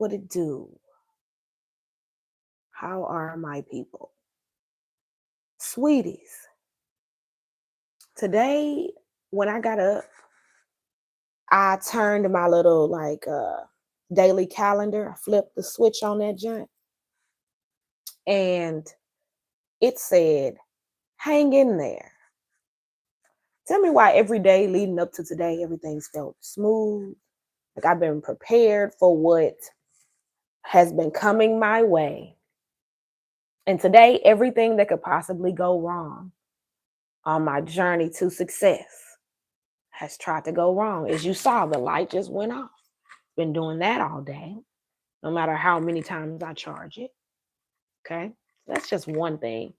What it do? How are my people? Sweeties, today when I got up, I turned my little daily calendar. I flipped the switch on that joint and it said, hang in there. Tell me why every day leading up to today, everything's felt smooth. Like I've been prepared for what has been coming my way. And today, everything that could possibly go wrong on my journey to success has tried to go wrong. As you saw, the light just went off. Been doing that all day, no matter how many times I charge it. Okay. That's just one thing.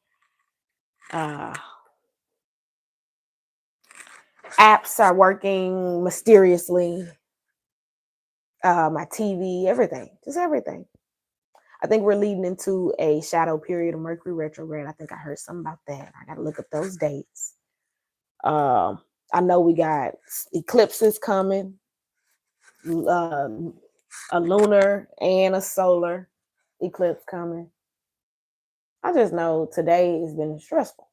Uh, Apps are working mysteriously. My TV, everything, just everything. I think we're leading into a shadow period of Mercury retrograde. I think I heard something about that. I got to look up those dates. I know we got eclipses coming, a lunar and a solar eclipse coming. I just know today has been stressful.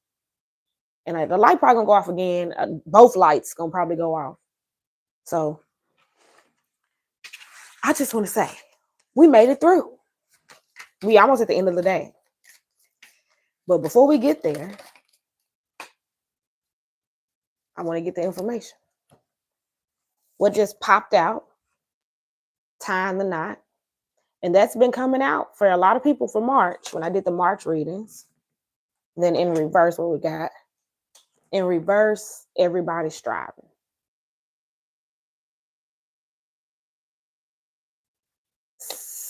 And the light probably gonna go off again. Both lights gonna probably go off. So I just want to say, we made it through. We almost at the end of the day. But before we get there, I want to get the information. What just popped out, tying the knot. And that's been coming out for a lot of people for March when I did the March readings. Then in reverse, what we got? In reverse, everybody's striving.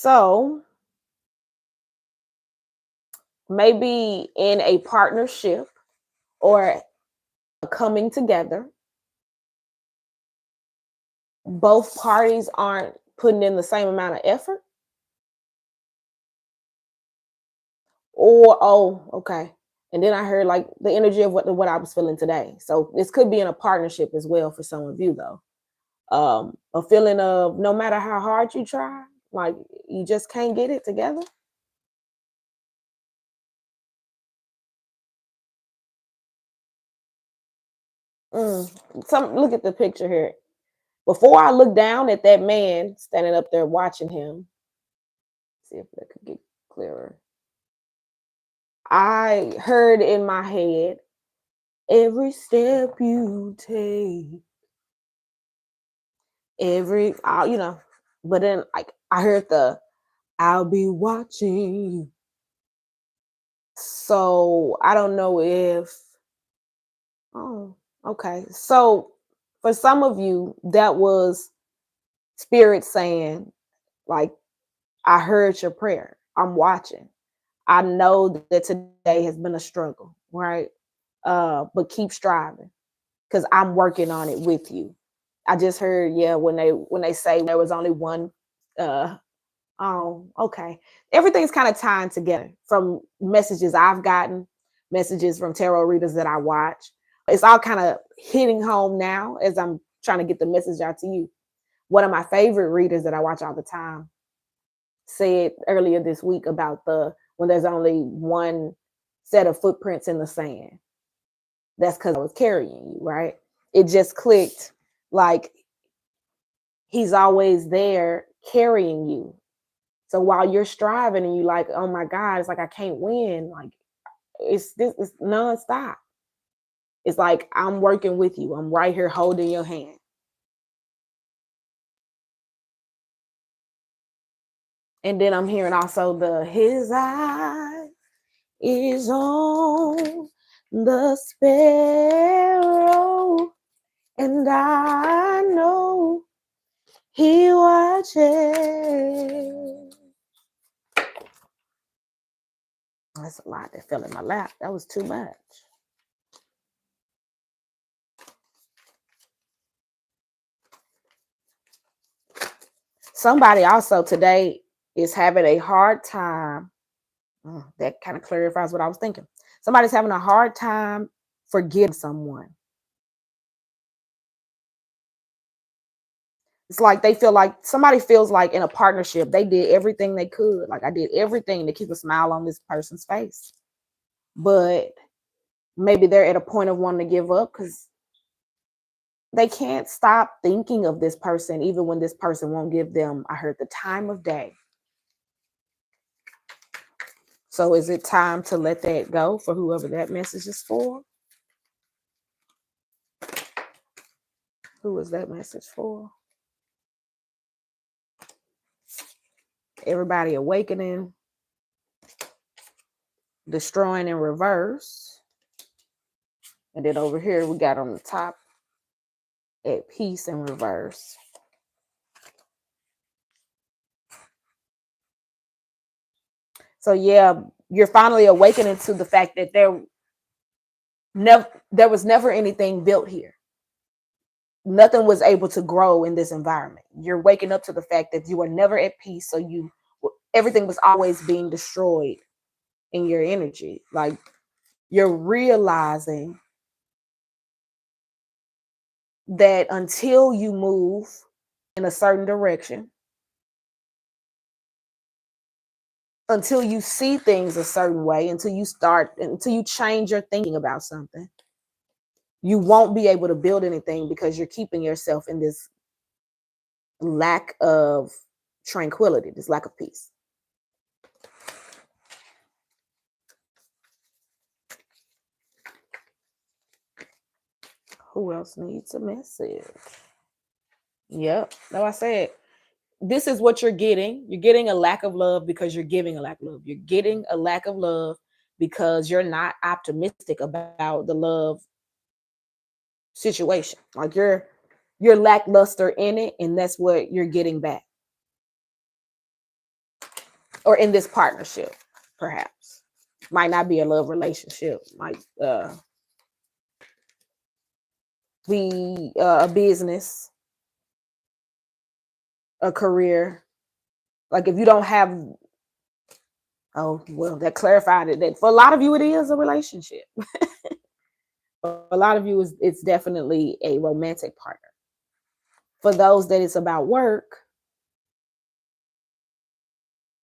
So maybe in a partnership or coming together, both parties aren't putting in the same amount of effort. Or, oh, okay. And then I heard like the energy of what I was feeling today. So this could be in a partnership as well for some of you though. A feeling of no matter how hard you try, like you just can't get it together. Look at the picture here. Before I look down at that man standing up there watching him, see if that could get clearer. I heard in my head, every step you take, but then like I heard I'll be watching you. So I don't know if, oh, okay. So for some of you, that was spirit saying, like, I heard your prayer. I'm watching. I know that today has been a struggle, right? But keep striving because I'm working on it with you. I just heard, yeah, when they say there was only one, oh, okay. Everything's kind of tying together from messages I've gotten, messages from tarot readers that I watch. It's all kind of hitting home now as I'm trying to get the message out to you. One of my favorite readers that I watch all the time said earlier this week about when there's only one set of footprints in the sand. That's because I was carrying you, right? It just clicked like he's always there carrying you. So while you're striving and you like, oh my God, it's like I can't win. Like it's nonstop. It's like I'm working with you. I'm right here holding your hand. And then I'm hearing also his eye is on the sparrow, and I know he watches. That's a lot that fell in my lap. That was too much. Somebody also today is having a hard time. That kind of clarifies what I was thinking. Somebody's having a hard time forgiving someone. It's like they feel like somebody feels like in a partnership, they did everything they could. Like I did everything to keep a smile on this person's face. But maybe they're at a point of wanting to give up because they can't stop thinking of this person, even when this person won't give them, I heard, the time of day. So is it time to let that go for whoever that message is for? Who is that message for? Everybody awakening, destroying in reverse. And then over here, we got on the top, at peace in reverse. So yeah, you're finally awakening to the fact that there was never anything built here. Nothing was able to grow in this environment. You're waking up to the fact that you were never at peace. So everything was always being destroyed in your energy. Like you're realizing that until you move in a certain direction, until you see things a certain way, until you change your thinking about something, you won't be able to build anything because you're keeping yourself in this lack of tranquility, this lack of peace. Who else needs a message? Yep. Like I said, this is what you're getting. You're getting a lack of love because you're giving a lack of love. You're getting a lack of love because you're not optimistic about the love situation. Like you're lackluster in it, and that's what you're getting back. Or in this partnership, perhaps. Might not be a love relationship. Might be a business, a career. Like if you don't have, oh well, that clarified it. That for a lot of you, it is a relationship. For a lot of you, it's definitely a romantic partner. For those that it's about work,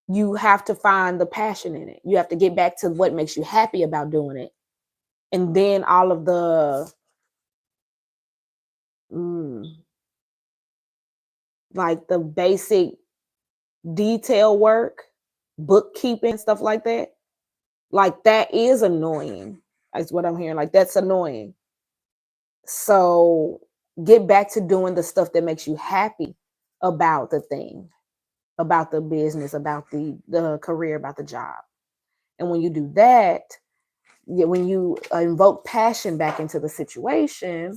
you have to find the passion in it. You have to get back to what makes you happy about doing it. And then all of the like the basic detail work, bookkeeping, stuff like that is annoying. That's what I'm hearing. Like that's annoying. So get back to doing the stuff that makes you happy about the thing, about the business, about the career, about the job. And when you do that, when you invoke passion back into the situation,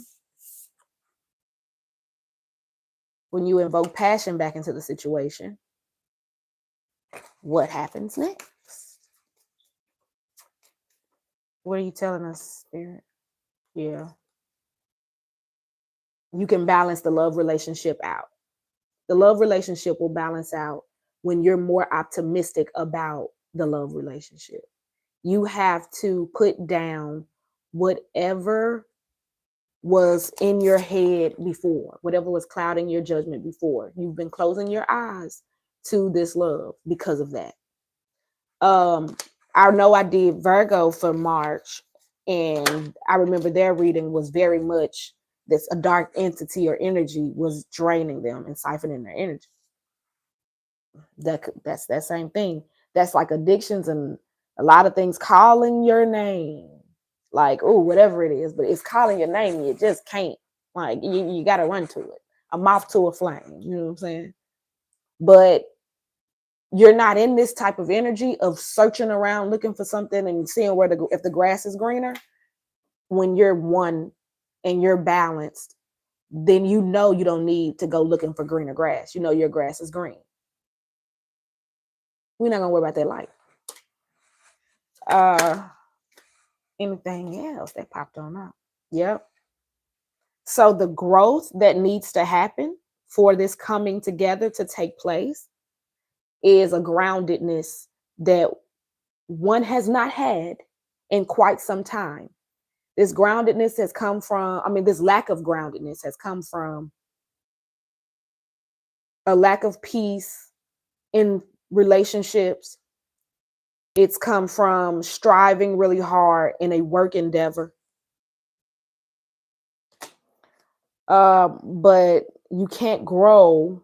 what happens next? What are you telling us, Spirit? Yeah. You can balance the love relationship out. The love relationship will balance out when you're more optimistic about the love relationship. You have to put down whatever was in your head before, whatever was clouding your judgment before. You've been closing your eyes to this love because of that. I know I did Virgo for March, and I remember their reading was very much this a dark entity or energy was draining them and siphoning their energy. That's that same thing. That's like addictions and a lot of things calling your name. Like, oh, whatever it is, but it's calling your name and you just can't. Like you gotta run to it. A moth to a flame. You know what I'm saying? But you're not in this type of energy of searching around looking for something and seeing if the grass is greener. When you're one and you're balanced, then you know you don't need to go looking for greener grass. You know your grass is green. We're not gonna worry about that light. Anything else that popped on up? Yep. So the growth that needs to happen for this coming together to take place is a groundedness that one has not had in quite some time. This groundedness has come from, this lack of groundedness has come from a lack of peace in relationships. It's come from striving really hard in a work endeavor. But you can't grow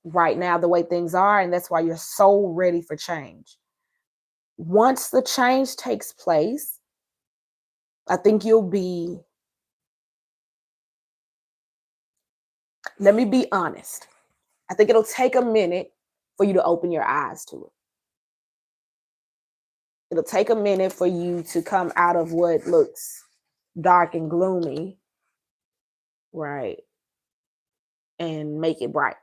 right now the way things are, and that's why you're so ready for change. Once the change takes place, I think you'll be, let me be honest, I think it'll take a minute for you to open your eyes to it. It'll take a minute for you to come out of what looks dark and gloomy, right, and make it bright.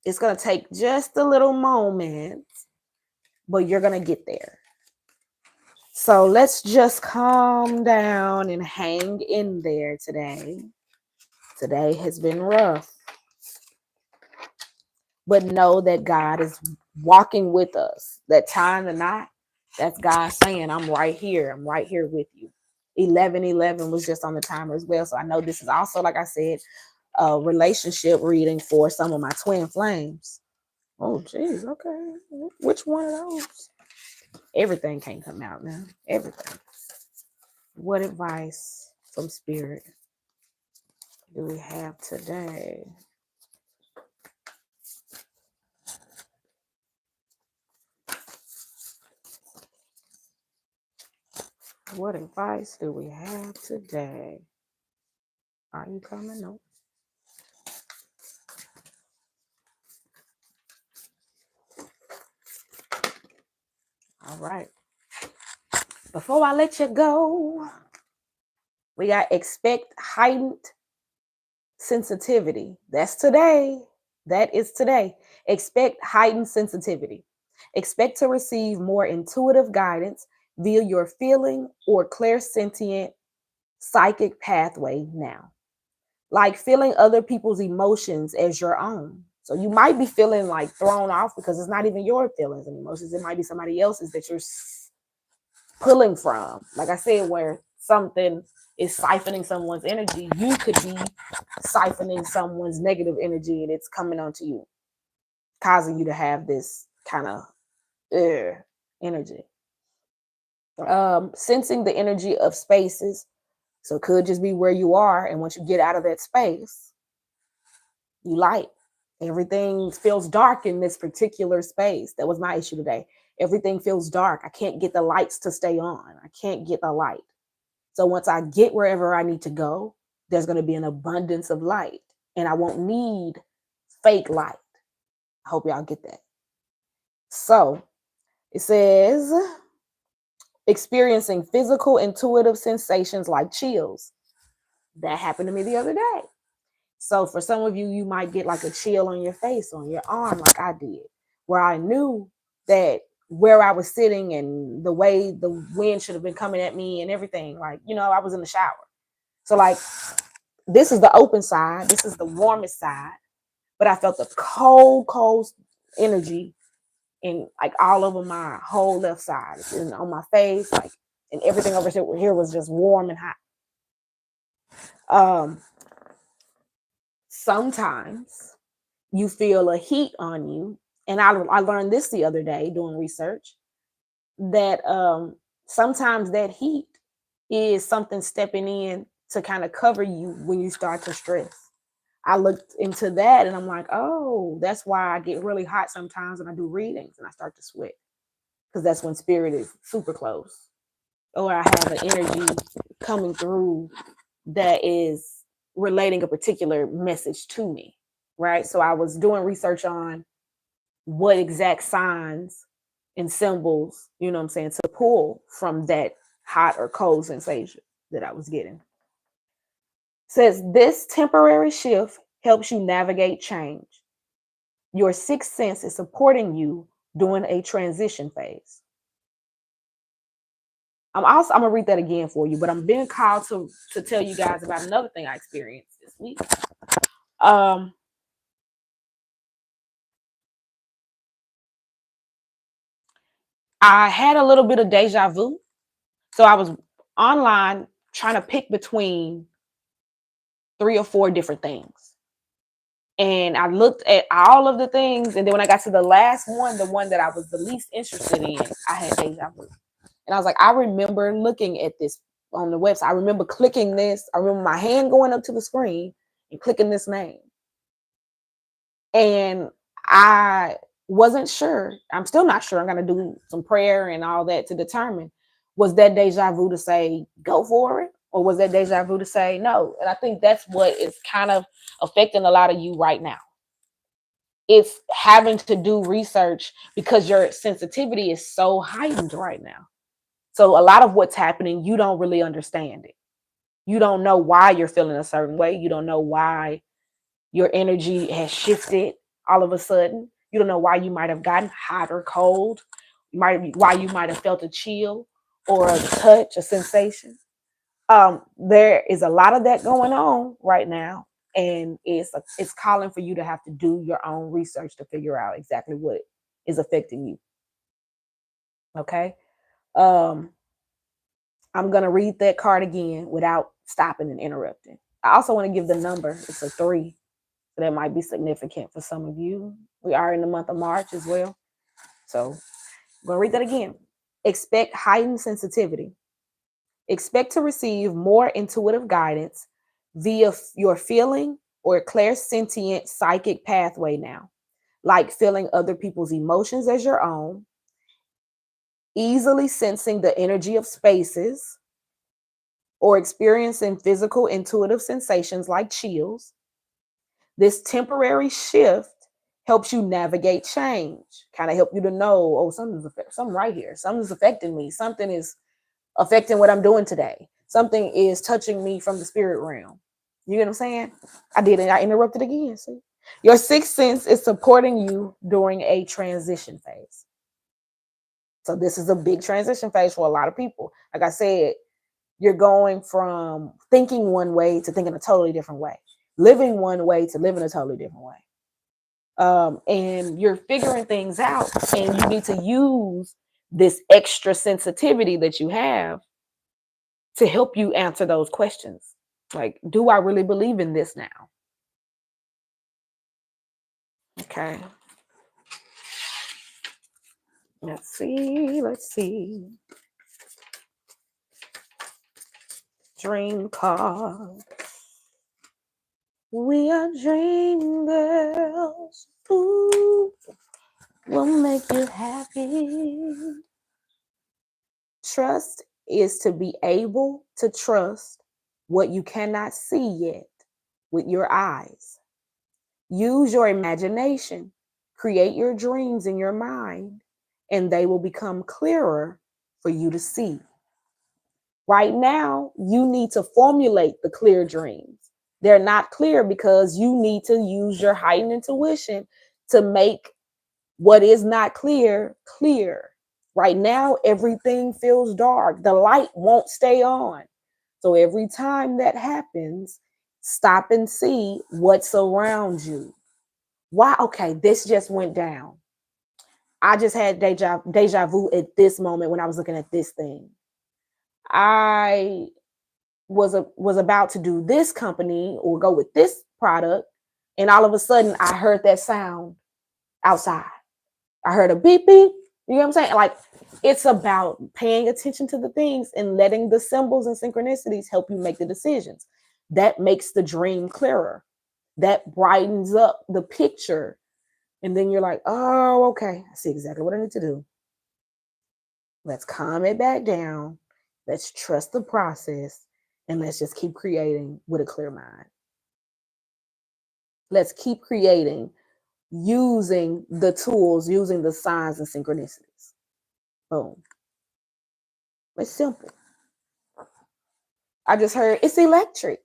It's going to take just a little moment, but you're going to get there. So let's just calm down and hang in there today. Today has been rough. But know that God is walking with us. That time to not, that's God saying, I'm right here. I'm right here with you. 11:11 was just on the timer as well. So I know this is also, like I said, a relationship reading for some of my twin flames. Oh, geez. Okay. Which one of those? Everything can't come out now. Everything. What advice from Spirit do we have today? What advice do we have today? Are you coming? No. All right. Before I let you go, we got expect heightened sensitivity. That's today. That is today. Expect heightened sensitivity. Expect to receive more intuitive guidance via your feeling or clairsentient psychic pathway now. Like feeling other people's emotions as your own. So you might be feeling like thrown off because it's not even your feelings and emotions. It might be somebody else's that you're pulling from. Like I said, where something is siphoning someone's energy, you could be siphoning someone's negative energy and it's coming onto you, causing you to have this kind of energy. Sensing the energy of spaces. So it could just be where you are. And once you get out of that space, you light. Everything feels dark in this particular space. That was my issue today. Everything feels dark. I can't get the lights to stay on. I can't get the light. So once I get wherever I need to go, there's going to be an abundance of light. And I won't need fake light. I hope y'all get that. So it says, experiencing physical intuitive sensations like chills. That happened to me the other day. So for some of you, you might get like a chill on your face, on your arm, like I did, where I knew that where I was sitting and the way the wind should have been coming at me and everything, like, you know, I was in the shower. So like, this is the open side. This is the warmest side. But I felt the cold energy in like all over my whole left side and on my face, like, and everything over here was just warm and hot. Sometimes you feel a heat on you. And I learned this the other day doing research, that sometimes that heat is something stepping in to kind of cover you when you start to stress. I looked into that and I'm like, oh, that's why I get really hot sometimes when I do readings and I start to sweat, because that's when spirit is super close. Or I have an energy coming through that is relating a particular message to me, right? So I was doing research on what exact signs and symbols, you know what I'm saying, to pull from that hot or cold sensation that I was getting. Says this temporary shift helps you navigate change. Your sixth sense is supporting you during a transition phase. I'm gonna read that again for you, but I'm being called to tell you guys about another thing I experienced this week. I had a little bit of deja vu. So I was online trying to pick between 3 or 4 different things. And I looked at all of the things, and then when I got to the last one, the one that I was the least interested in, I had deja vu. And I was like, I remember looking at this on the website. I remember clicking this. I remember my hand going up to the screen and clicking this name. And I wasn't sure. I'm still not sure. I'm going to do some prayer and all that to determine, was that deja vu to say, go for it? Or was that deja vu to say no? And I think that's what is kind of affecting a lot of you right now. It's having to do research because your sensitivity is so heightened right now. So a lot of what's happening, you don't really understand it. You don't know why you're feeling a certain way. You don't know why your energy has shifted all of a sudden. You don't know why you might have gotten hot or cold. Why you might have felt a chill or a touch, a sensation. There is a lot of that going on right now, and it's calling for you to have to do your own research to figure out exactly what is affecting you. Okay. Um, I'm gonna read that card again without stopping and interrupting. I also want to give the number. It's a 3. So that might be significant for some of you. We are in the month of March as well. So I'm going to read that again. Expect heightened sensitivity. Expect to receive more intuitive guidance via your feeling or clairsentient psychic pathway now, like feeling other people's emotions as your own, easily sensing the energy of spaces, or experiencing physical intuitive sensations like chills. This temporary shift helps you navigate change, kind of help you to know, oh, something right here. Something's affecting me. Something is affecting what I'm doing today. Something is touching me from the spirit realm. You get what I'm saying? I did it. I interrupted again. See? Your sixth sense is supporting you during a transition phase. So this is a big transition phase for a lot of people. Like I said, you're going from thinking one way to thinking a totally different way, living one way to living a totally different way. And you're figuring things out, and you need to use this extra sensitivity that you have to help you answer those questions. Like, do I really believe in this now? Okay. Let's see. Let's see. Dream card. We are dream girls. Ooh, we'll make you happy. Trust is to be able to trust what you cannot see yet with your eyes. Use your imagination, create your dreams in your mind, and they will become clearer for you to see. Right now, you need to formulate the clear dreams. They're not clear because you need to use your heightened intuition to make what is not clear clear. Right now, everything feels dark. The light won't stay on. So every time that happens, stop and see what's around you. Why? Okay, this just went down. I just had deja vu at this moment when I was looking at this thing. I was about to do this company or go with this product, and all of a sudden I heard that sound outside. I heard a beep beep. You know what I'm saying? Like, it's about paying attention to the things and letting the symbols and synchronicities help you make the decisions. That makes the dream clearer. That brightens up the picture. And then you're like, oh, okay, I see exactly what I need to do. Let's calm it back down. Let's trust the process. And let's just keep creating with a clear mind. Let's keep creating using the tools, using the signs and synchronicities. Boom. It's simple. I just heard it's electric.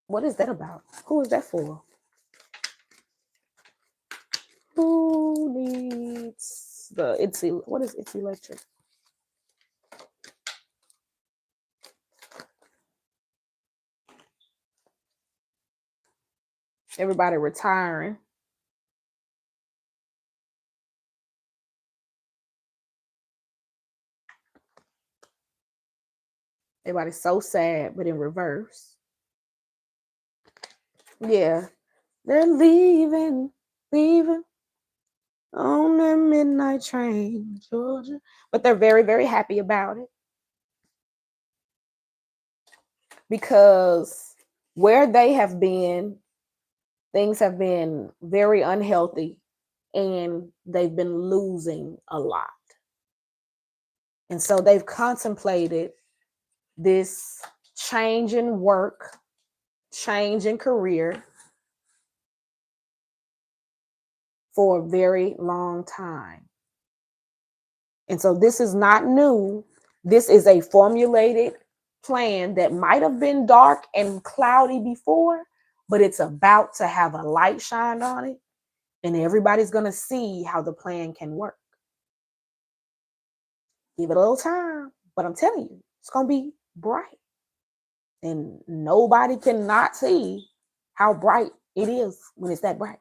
What is that about? Who is that for? Who needs what is it's electric? Everybody retiring. Everybody's so sad, but in reverse. Yeah. They're leaving on that midnight train, Georgia. But they're very, very happy about it because where they have been, things have been very unhealthy and they've been losing a lot. And so they've contemplated this change in work, change in career for a very long time. And so this is not new. This is a formulated plan that might have been dark and cloudy before, but it's about to have a light shine on it. And everybody's going to see how the plan can work. Give it a little time, but I'm telling you, it's going to be bright. And nobody can not see how bright it is when it's that bright.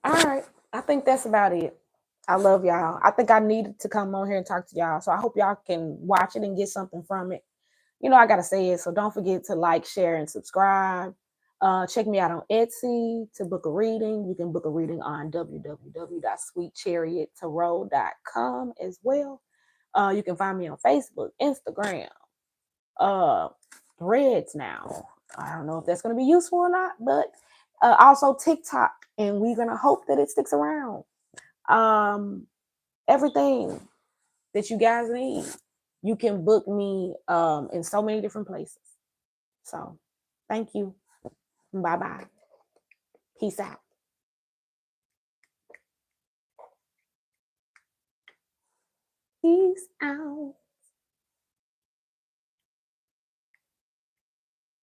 All right. I think that's about it. I love y'all. I think I needed to come on here and talk to y'all. So I hope y'all can watch it and get something from it. You know, I got to say it. So don't forget to like, share, and subscribe. Check me out on Etsy to book a reading. You can book a reading on www.sweetchariottarot.com as well. You can find me on Facebook, Instagram, Threads now. I don't know if that's going to be useful or not, but also TikTok. And we're going to hope that it sticks around. Everything that you guys need, you can book me in so many different places. So thank you. Bye-bye. Peace out. Peace out.